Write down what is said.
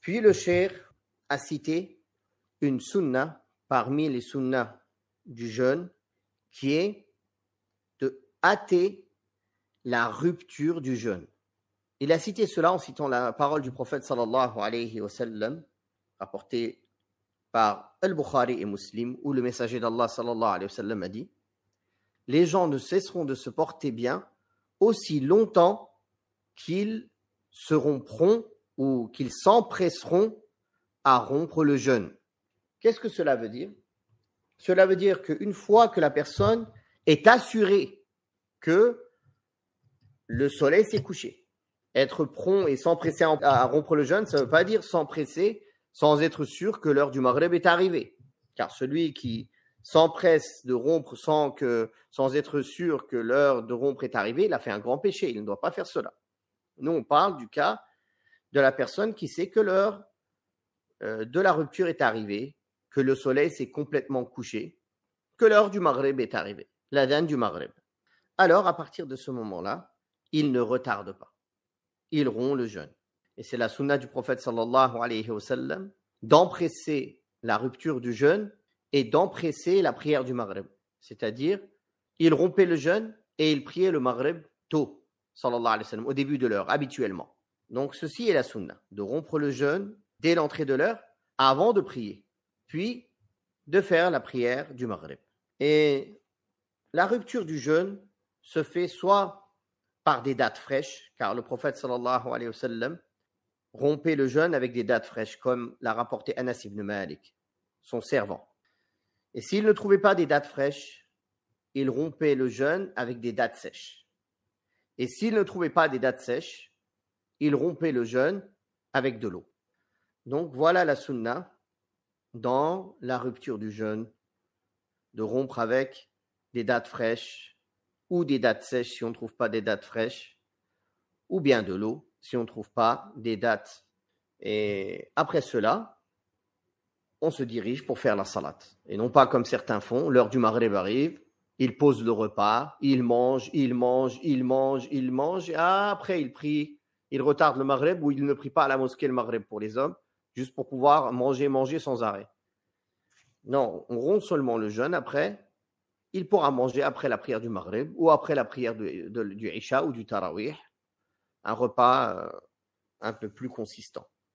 Puis le cheikh a cité une sunna parmi les sunnas du jeûne qui est de hâter la rupture du jeûne. Il a cité cela en citant la parole du prophète sallallahu alayhi wa sallam, rapportée par Al-Bukhari et Muslim, où le messager d'Allah sallallahu alayhi wa sallam a dit: les gens ne cesseront de se porter bien aussi longtemps qu'ils seront prompts ou qu'ils s'empresseront à rompre le jeûne. Qu'est-ce que cela veut dire? Cela veut dire qu'une fois que la personne est assurée que le soleil s'est couché, être prompt et s'empresser à rompre le jeûne, ça ne veut pas dire s'empresser sans être sûr que l'heure du Maghreb est arrivée. Car celui qui s'empresse de rompre sans être sûr que l'heure de rompre est arrivée, il a fait un grand péché, il ne doit pas faire cela. Nous, on parle du cas de la personne qui sait que l'heure de la rupture est arrivée, que le soleil s'est complètement couché, que l'heure du Maghreb est arrivée, l'adhan du Maghreb. Alors, à partir de ce moment-là, il ne retarde pas. Il rompt le jeûne. Et c'est la sunna du prophète sallallahu alayhi wa sallam d'empresser la rupture du jeûne et d'empresser la prière du Maghreb. C'est-à-dire, il rompait le jeûne et il priait le Maghreb tôt, sallallahu alayhi wa sallam, au début de l'heure, habituellement. Donc, ceci est la sunna, de rompre le jeûne dès l'entrée de l'heure, avant de prier, puis de faire la prière du Maghreb. Et la rupture du jeûne se fait soit par des dates fraîches, car le prophète sallallahu alayhi wa sallam rompait le jeûne avec des dates fraîches, comme l'a rapporté Anas ibn Malik, son servant. Et s'il ne trouvait pas des dates fraîches, il rompait le jeûne avec des dates sèches. Et s'il ne trouvait pas des dates sèches, il rompait le jeûne avec de l'eau. Donc voilà la sunna dans la rupture du jeûne, de rompre avec des dates fraîches ou des dates sèches si on ne trouve pas des dates fraîches, ou bien de l'eau si on ne trouve pas des dates. Et après cela, on se dirige pour faire la salat. Et non pas comme certains font, l'heure du Maghreb arrive, ils posent le repas, ils mangent, et après ils prient, ils retardent le Maghreb ou ils ne prient pas à la mosquée le Maghreb pour les hommes, juste pour pouvoir manger sans arrêt. Non, on rompt seulement le jeûne après. Il pourra manger après la prière du Maghreb ou après la prière du Isha ou du Tarawih, un repas un peu plus consistant.